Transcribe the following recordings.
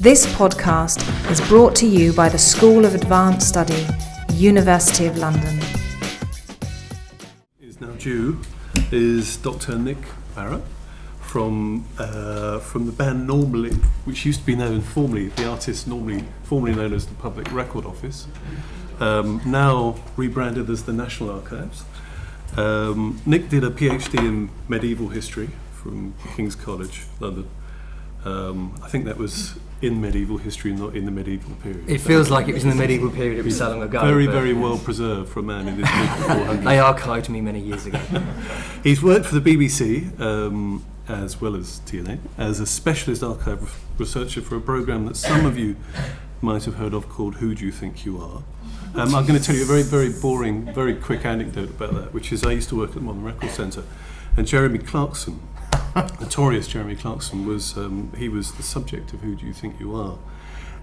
This podcast is brought to you by the School of Advanced Study, University of London. Is now due is Dr. Nick Barratt from the band Normally, which used to be known formerly, the artist formerly known as the Public Record Office, now rebranded as the National Archives. Nick did a PhD in medieval history from King's College, London. I think that was in medieval history, not in the medieval period. It feels like it was in the medieval period, it was so long ago. Very well preserved for a man in his mid-400s. They archived me many years ago. He's worked for the BBC, as well as TNA, as a specialist archive researcher for a programme that some of you might have heard of called Who Do You Think You Are? I'm going to tell you a very boring, very quick anecdote about that, which is I used to work at the Modern Record Centre, and Jeremy Clarkson, notorious Jeremy Clarkson, he was the subject of Who Do You Think You Are?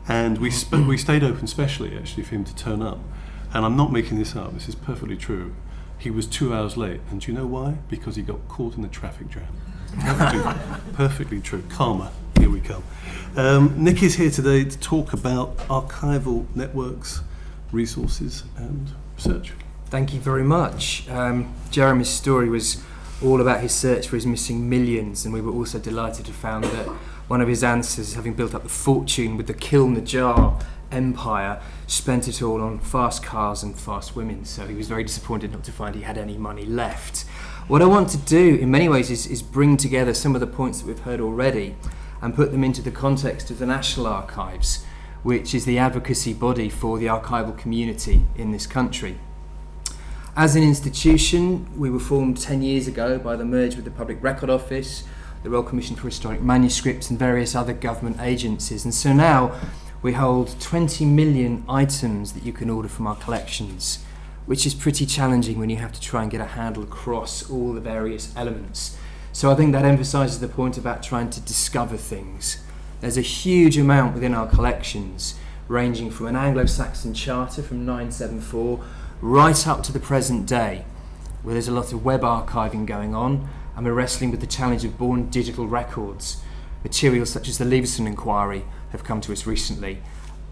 And we stayed open specially actually for him to turn up. And I'm not making this up, this is perfectly true. He was 2 hours late, and do you know why? Because he got caught in the traffic jam. Perfectly true. Karma, here we come. Nick is here today to talk about archival networks, resources and research. Thank you very much. Jeremy's story was all about his search for his missing millions, and we were also delighted to find that one of his ancestors, having built up the fortune with the Kiln Jar empire, spent it all on fast cars and fast women, so he was very disappointed not to find he had any money left. What I want to do in many ways is bring together some of the points that we've heard already and put them into the context of the National Archives, which is the advocacy body for the archival community in this country. As an institution, we were formed 10 years ago by the merger with the Public Record Office, the Royal Commission for Historic Manuscripts and various other government agencies. And so now we hold 20 million items that you can order from our collections, which is pretty challenging when you have to try and get a handle across all the various elements. So I think that emphasises the point about trying to discover things. There's a huge amount within our collections, ranging from an Anglo-Saxon charter from 974 right up to the present day, where there's a lot of web archiving going on, and we're wrestling with the challenge of born digital records. Materials such as the Leveson Inquiry have come to us recently,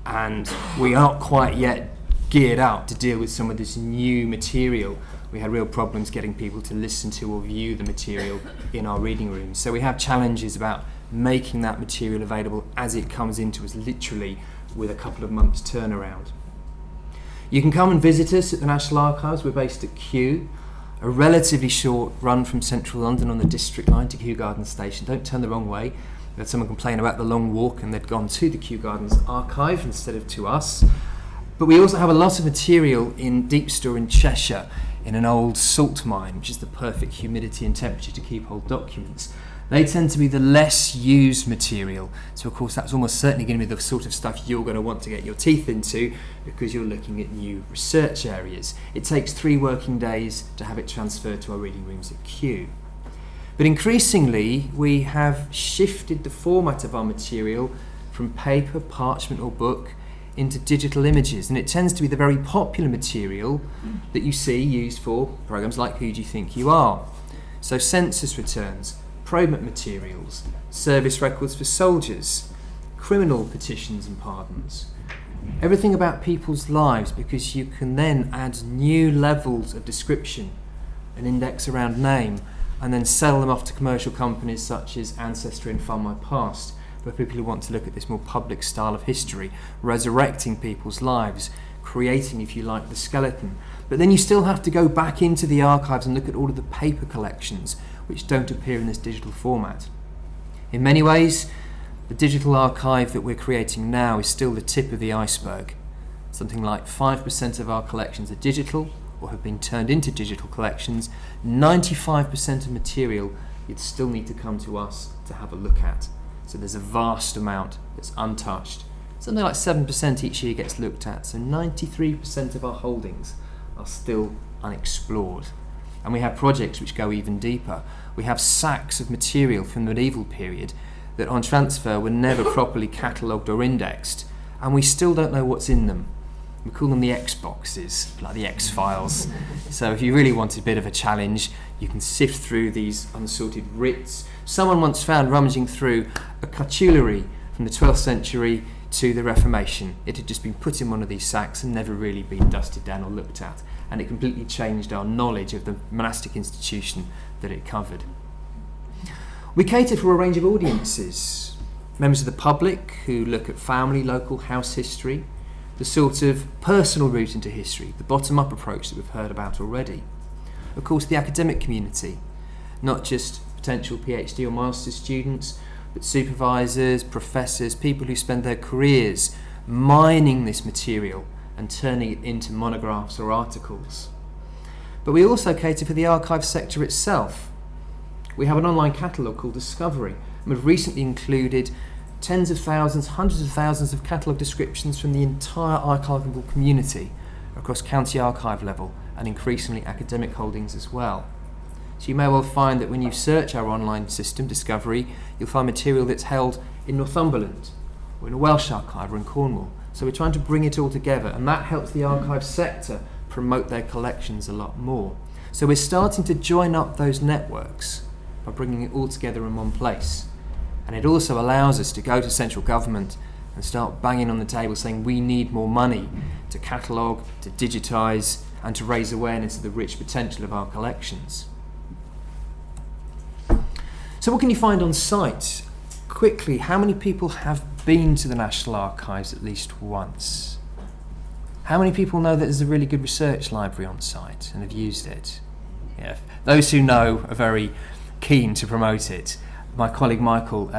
and we aren't quite yet geared up to deal with some of this new material. We had real problems getting people to listen to or view the material in our reading rooms. So we have challenges about making that material available as it comes into us, literally with a couple of months turnaround. You can come and visit us at the National Archives. We're based at Kew, a relatively short run from central London on the District line to Kew Gardens Station. Don't turn the wrong way. We had someone complain about the long walk and they'd gone to the Kew Gardens archive instead of to us. But we also have a lot of material in Deep Store in Cheshire, in an old salt mine, which is the perfect humidity and temperature to keep old documents. They tend to be the less used material, so of course that's almost certainly going to be the sort of stuff you're going to want to get your teeth into because you're looking at new research areas. It takes 3 working days to have it transferred to our reading rooms at Kew. But increasingly we have shifted the format of our material from paper, parchment or book into digital images, and it tends to be the very popular material that you see used for programmes like Who Do You Think You Are? So census returns, probate materials, service records for soldiers, criminal petitions and pardons. Everything about people's lives, because you can then add new levels of description, an index around name, and then sell them off to commercial companies such as Ancestry and Find My Past, where people who want to look at this more public style of history, resurrecting people's lives, creating, if you like, the skeleton. But then you still have to go back into the archives and look at all of the paper collections which don't appear in this digital format. In many ways, the digital archive that we're creating now is still the tip of the iceberg. Something like 5% of our collections are digital or have been turned into digital collections. 95% of material you'd still need to come to us to have a look at. So there's a vast amount that's untouched. Something like 7% each year gets looked at, so 93% of our holdings are still unexplored. And we have projects which go even deeper. We have sacks of material from the medieval period that on transfer were never properly catalogued or indexed, and we still don't know what's in them. We call them the X boxes, like the X files. So if you really want a bit of a challenge, you can sift through these unsorted writs. Someone once found rummaging through a cartulary from the 12th century to the Reformation. It had just been put in one of these sacks and never really been dusted down or looked at, and it completely changed our knowledge of the monastic institution that it covered. We cater for a range of audiences, members of the public who look at family, local, house history, the sort of personal route into history, the bottom-up approach that we've heard about already. Of course, the academic community, not just potential PhD or master's students, but supervisors, professors, people who spend their careers mining this material and turning it into monographs or articles. But we also cater for the archive sector itself. We have an online catalogue called Discovery, and we've recently included tens of thousands, hundreds of thousands of catalogue descriptions from the entire archival community across county archive level and increasingly academic holdings as well. So you may well find that when you search our online system, Discovery, you'll find material that's held in Northumberland or in a Welsh archive or in Cornwall. So we're trying to bring it all together, and that helps the archive sector promote their collections a lot more. So we're starting to join up those networks by bringing it all together in one place. And it also allows us to go to central government and start banging on the table saying we need more money to catalogue, to digitise, and to raise awareness of the rich potential of our collections. So what can you find on site? Quickly, how many people have been to the National Archives at least once? How many people know that there's a really good research library on site and have used it? Yeah, those who know are very keen to promote it. My colleague Michael,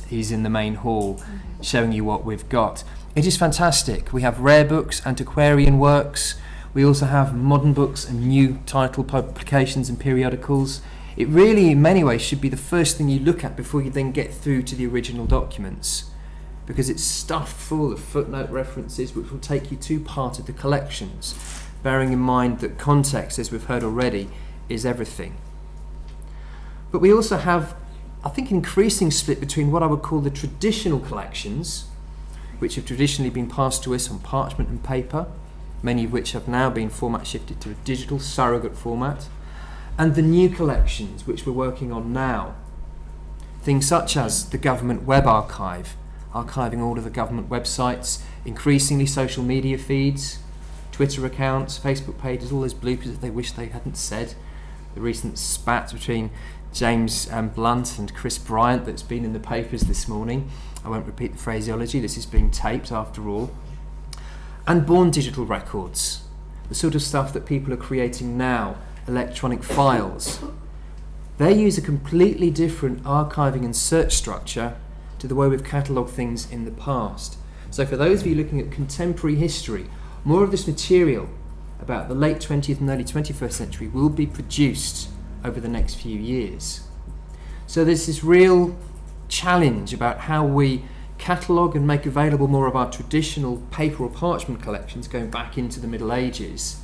he's in the main hall showing you what we've got. It is fantastic. We have rare books, antiquarian works. We also have modern books and new title publications and periodicals. It really, in many ways, should be the first thing you look at before you then get through to the original documents, because it's stuffed full of footnote references which will take you to part of the collections, bearing in mind that context, as we've heard already, is everything. But we also have, I think, an increasing split between what I would call the traditional collections, which have traditionally been passed to us on parchment and paper, many of which have now been format shifted to a digital surrogate format, and the new collections which we're working on now. Things such as the Government Web Archive, archiving all of the government websites, increasingly social media feeds, Twitter accounts, Facebook pages, all those bloopers that they wish they hadn't said, the recent spat between James Blunt and Chris Bryant that's been in the papers this morning. I won't repeat the phraseology, this is being taped after all. And born digital records, the sort of stuff that people are creating now, electronic files. They use a completely different archiving and search structure to the way we've catalogued things in the past. So for those of you looking at contemporary history, more of this material about the late 20th and early 21st century will be produced over the next few years. So there's this real challenge about how we catalogue and make available more of our traditional paper or parchment collections going back into the Middle Ages,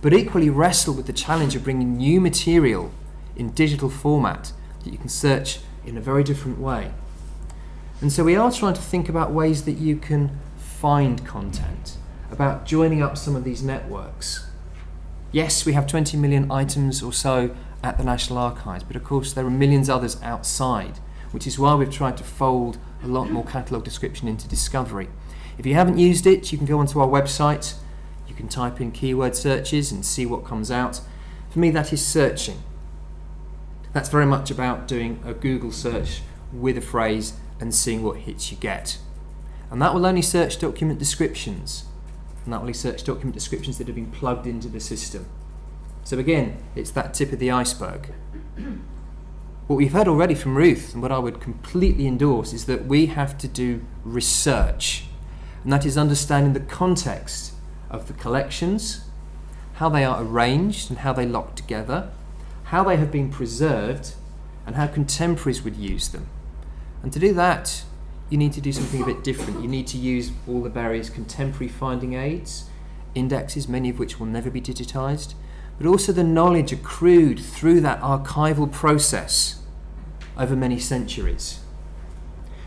but equally wrestle with the challenge of bringing new material in digital format that you can search in a very different way. And so we are trying to think about ways that you can find content, about joining up some of these networks. Yes, we have 20 million items or so at the National Archives, but of course there are millions others outside, which is why we've tried to fold a lot more catalogue description into Discovery. If you haven't used it, you can go onto our website, you can type in keyword searches and see what comes out. For me, that is searching. That's very much about doing a Google search with a phrase and seeing what hits you get. And that will only search document descriptions, and that will only search document descriptions that have been plugged into the system. So again, it's that tip of the iceberg. What we've heard already from Ruth, and what I would completely endorse, is that we have to do research, and that is understanding the context of the collections, how they are arranged and how they lock together, how they have been preserved, and how contemporaries would use them. And to do that, you need to do something a bit different. You need to use all the various contemporary finding aids, indexes, many of which will never be digitised, but also the knowledge accrued through that archival process over many centuries.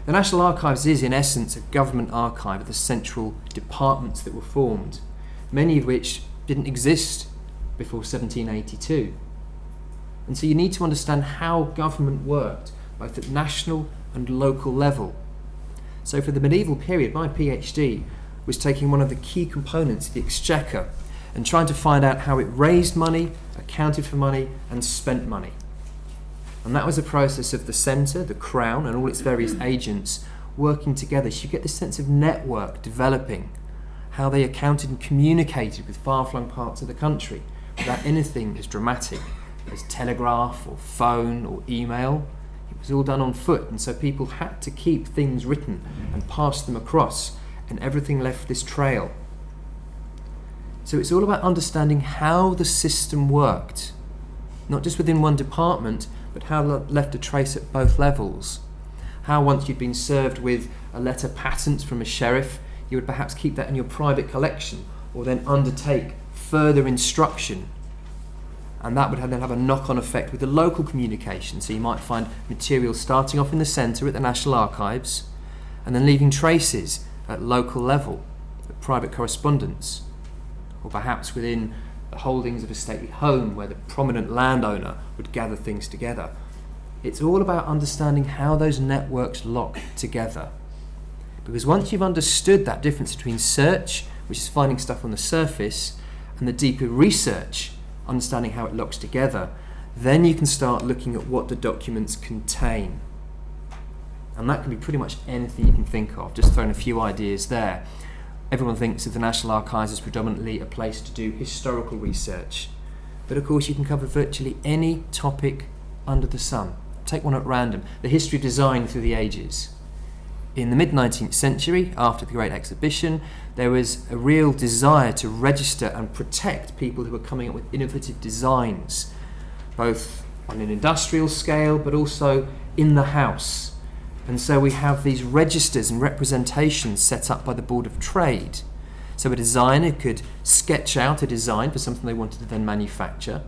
The National Archives is, in essence, a government archive of the central departments that were formed, many of which didn't exist before 1782. And so you need to understand how government worked, both at national and local level. So for the medieval period, my PhD was taking one of the key components, the exchequer, and trying to find out how it raised money, accounted for money, and spent money. And that was a process of the centre, the crown, and all its various agents working together. So you get this sense of network developing, how they accounted and communicated with far-flung parts of the country without anything as dramatic as telegraph or phone or email. It was all done on foot, and so people had to keep things written and pass them across, and everything left this trail. So it's all about understanding how the system worked, not just within one department, but how it left a trace at both levels. How once you'd been served with a letter patent from a sheriff, you would perhaps keep that in your private collection, or then undertake further instruction. And that would then have a knock-on effect with the local communication. So you might find material starting off in the centre at the National Archives, and then leaving traces at local level, at private correspondence, or perhaps within the holdings of a stately home where the prominent landowner would gather things together. It's all about understanding how those networks lock together. Because once you've understood that difference between search, which is finding stuff on the surface, and the deeper research, understanding how it locks together, then you can start looking at what the documents contain. And that can be pretty much anything you can think of, just throwing a few ideas there. Everyone thinks of the National Archives as predominantly a place to do historical research. But of course you can cover virtually any topic under the sun. Take one at random, the history of design through the ages. In the mid-19th century, after the Great Exhibition, there was a real desire to register and protect people who were coming up with innovative designs, both on an industrial scale but also in the house. And so we have these registers and representations set up by the Board of Trade. So a designer could sketch out a design for something they wanted to then manufacture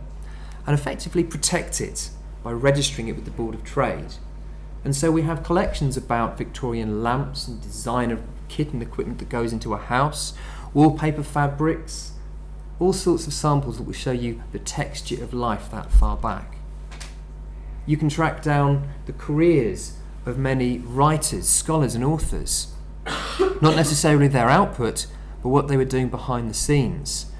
and effectively protect it by registering it with the Board of Trade. And so we have collections about Victorian lamps and design of kit and equipment that goes into a house, wallpaper fabrics, all sorts of samples that will show you the texture of life that far back. You can track down the careers of many writers, scholars and authors. Not necessarily their output, but what they were doing behind the scenes.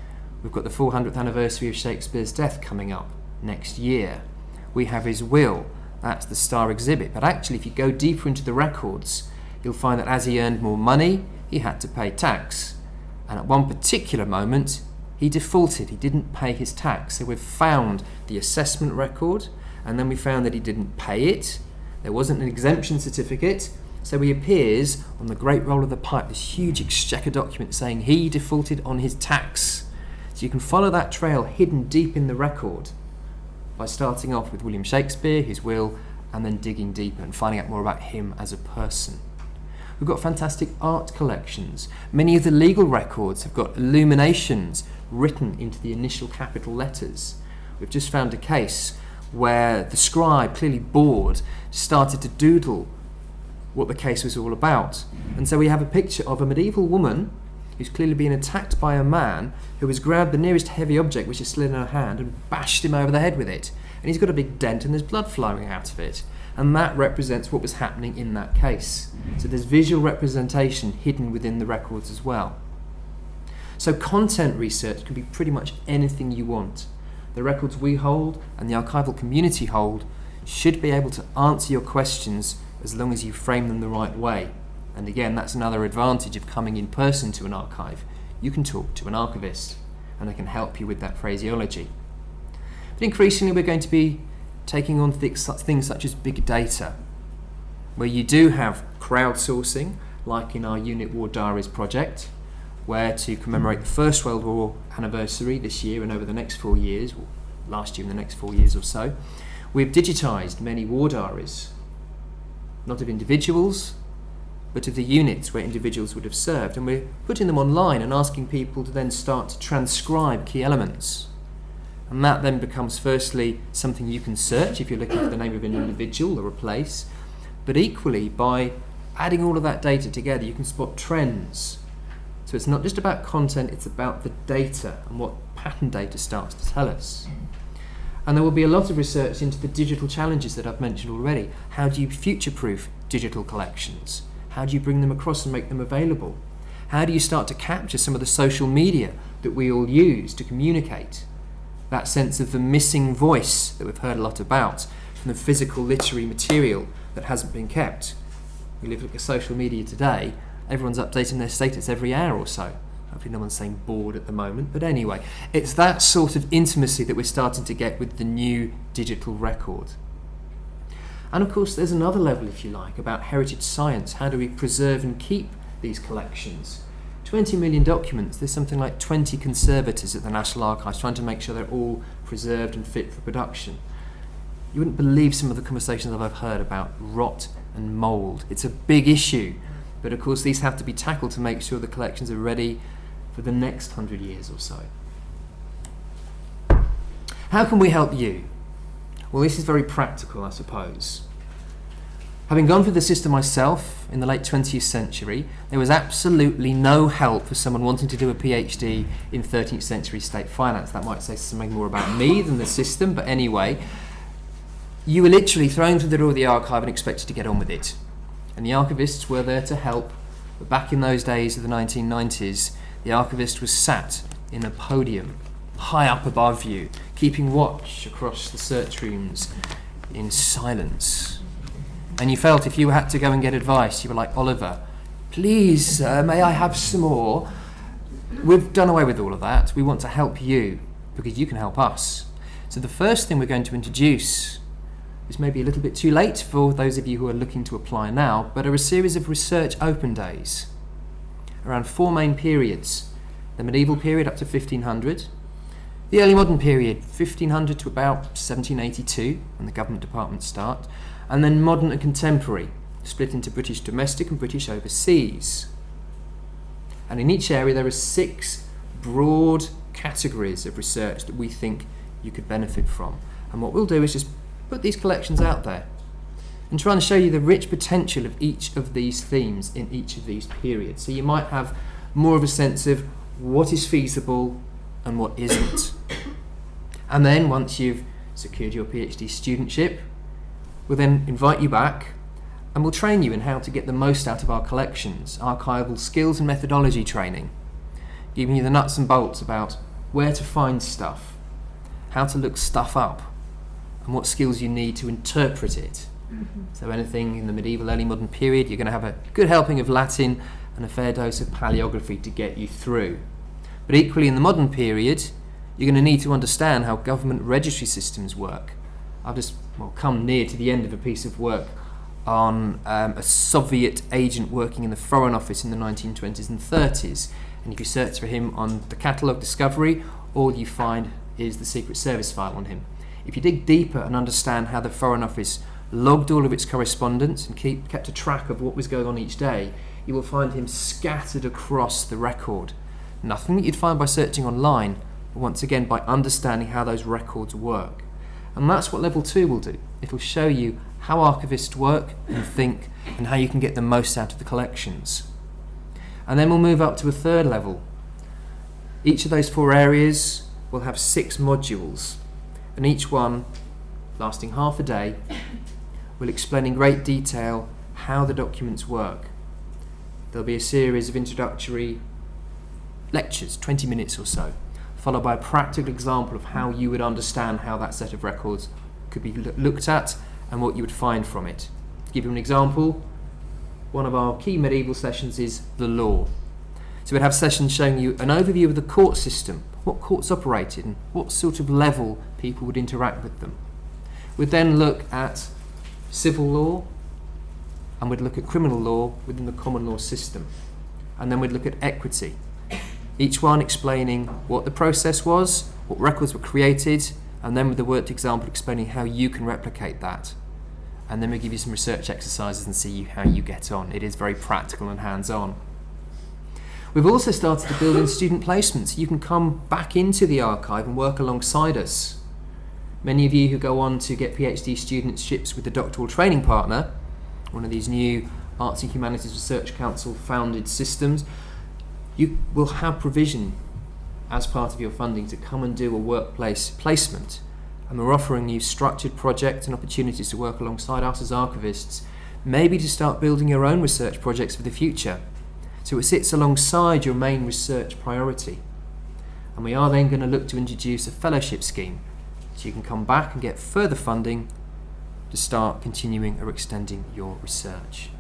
We've got the 400th anniversary of Shakespeare's death coming up next year. We have his will. That's the star exhibit. But actually, if you go deeper into the records, you'll find that as he earned more money, he had to pay tax. And at one particular moment, he defaulted. He didn't pay his tax. So we've found the assessment record, and then we found that he didn't pay it. There wasn't an exemption certificate. So he appears on the Great Roll of the Pipe, this huge exchequer document saying he defaulted on his tax. So you can follow that trail hidden deep in the record by starting off with William Shakespeare, his will, and then digging deeper and finding out more about him as a person. We've got fantastic art collections. Many of the legal records have got illuminations written into the initial capital letters. We've just found a case where the scribe, clearly bored, started to doodle what the case was all about. And so we have a picture of a medieval woman who's clearly been attacked by a man who has grabbed the nearest heavy object which is still in her hand and bashed him over the head with it. And he's got a big dent and there's blood flowing out of it. And that represents what was happening in that case. So there's visual representation hidden within the records as well. So content research can be pretty much anything you want. The records we hold and the archival community hold should be able to answer your questions as long as you frame them the right way. And again, that's another advantage of coming in person to an archive. You can talk to an archivist and they can help you with that phraseology. But increasingly we're going to be taking on things such as big data, where you do have crowdsourcing, like in our Unit War Diaries project, where to commemorate the First World War anniversary this year and over the next 4 years, or last year and the next 4 years or so, we've digitised many war diaries, not of individuals, but of the units where individuals would have served, and we're putting them online and asking people to then start to transcribe key elements. And that then becomes firstly something you can search if you're looking for the name of an individual or a place, but equally by adding all of that data together you can spot trends. So it's not just about content, it's about the data and what pattern data starts to tell us. And there will be a lot of research into the digital challenges that I've mentioned already. How do you future-proof digital collections? How do you bring them across and make them available? How do you start to capture some of the social media that we all use to communicate? That sense of the missing voice that we've heard a lot about from the physical literary material that hasn't been kept. We live like a social media today, everyone's updating their status every hour or so. Hopefully no one's saying bored at the moment, but anyway, it's that sort of intimacy that we're starting to get with the new digital record. And of course there's another level, if you like, about heritage science. How do we preserve and keep these collections? 20 million documents, there's something like 20 conservators at the National Archives trying to make sure they're all preserved and fit for production. You wouldn't believe some of the conversations that I've heard about rot and mould. It's a big issue, but of course these have to be tackled to make sure the collections are ready for the next 100 years or so. How can we help you? Well, this is very practical, I suppose. Having gone through the system myself in the late 20th century, there was absolutely no help for someone wanting to do a PhD in 13th century state finance. That might say something more about me than the system, but anyway, you were literally thrown through the door of the archive and expected to get on with it. And the archivists were there to help, but back in those days of the 1990s, the archivist was sat in a podium high up above you, keeping watch across the search rooms in silence. And you felt if you had to go and get advice, you were like, Oliver, please, sir, may I have some more? We've done away with all of that. We want to help you because you can help us. So the first thing we're going to introduce is maybe a little bit too late for those of you who are looking to apply now, but are a series of research open days around 4 main periods. The medieval period up to 1500, the early modern period 1500 to about 1782 when the government departments start, and then modern and contemporary, split into British domestic and British overseas. And in each area there are 6 broad categories of research that we think you could benefit from. And what we'll do is just put these collections out there and try and show you the rich potential of each of these themes in each of these periods. So you might have more of a sense of what is feasible and what isn't. And then once you've secured your PhD studentship, we'll then invite you back and we'll train you in how to get the most out of our collections, archival skills and methodology training, giving you the nuts and bolts about where to find stuff, how to look stuff up, and what skills you need to interpret it. So anything in the medieval early modern period, you're going to have a good helping of Latin and a fair dose of paleography to get you through. But equally in the modern period, you're going to need to understand how government registry systems work. I've just come near to the end of a piece of work on a Soviet agent working in the Foreign Office in the 1920s and 30s. And if you search for him on the catalogue discovery, all you find is the Secret Service file on him. If you dig deeper and understand how the Foreign Office logged all of its correspondence and kept a track of what was going on each day, you will find him scattered across the record. Nothing that you'd find by searching online, but once again by understanding how those records work. And that's what level 2 will do. It will show you how archivists work and think and how you can get the most out of the collections. And then we'll move up to a third level. Each of those 4 areas will have 6 modules, and each one, lasting half a day, will explain in great detail how the documents work. There'll be a series of introductory lectures, 20 minutes or so, followed by a practical example of how you would understand how that set of records could be looked at and what you would find from it. To give you an example, one of our key medieval sessions is the law. So we'd have sessions showing you an overview of the court system, what courts operated and what sort of level people would interact with them. We'd then look at civil law, and we'd look at criminal law within the common law system. And then we'd look at equity, each one explaining what the process was, what records were created, and then with the worked example explaining how you can replicate that. And then we give you some research exercises and see how you get on. It is very practical and hands-on. We've also started to build in student placements. You can come back into the archive and work alongside us. Many of you who go on to get PhD studentships with the doctoral training partner, one of these new Arts and Humanities Research Council founded systems, you will have provision as part of your funding to come and do a workplace placement. And we're offering you structured projects and opportunities to work alongside us as archivists, maybe to start building your own research projects for the future. So it sits alongside your main research priority. And we are then going to look to introduce a fellowship scheme, so you can come back and get further funding to start continuing or extending your research.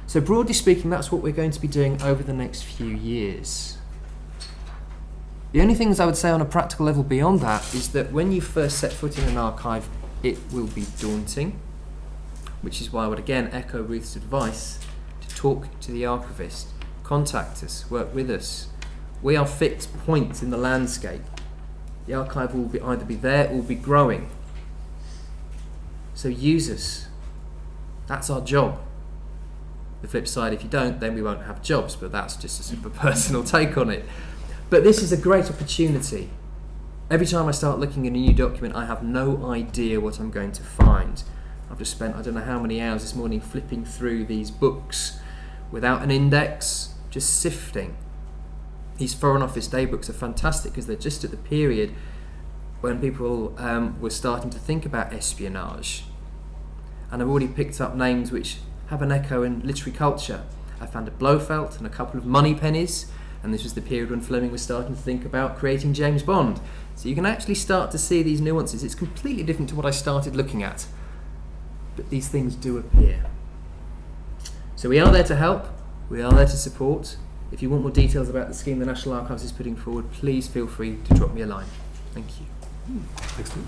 So broadly speaking, that's what we're going to be doing over the next few years. The only things I would say on a practical level beyond that is that when you first set foot in an archive, it will be daunting, which is why I would again echo Ruth's advice to talk to the archivist, contact us, work with us. We are fixed points in the landscape. The archive will either be there or be growing. So use us. That's our job. The flip side, if you don't, then we won't have jobs, but that's just a super personal take on it. But this is a great opportunity. Every time I start looking at a new document, I have no idea what I'm going to find. I've just spent I don't know how many hours this morning flipping through these books without an index, just sifting. These Foreign Office Day books are fantastic because they're just at the period when people were starting to think about espionage. And I've already picked up names which have an echo in literary culture. I found a Blofeld and a couple of money pennies, and this was the period when Fleming was starting to think about creating James Bond. So you can actually start to see these nuances. It's completely different to what I started looking at, but these things do appear. So we are there to help, we are there to support. If you want more details about the scheme the National Archives is putting forward, please feel free to drop me a line. Thank you. Excellent.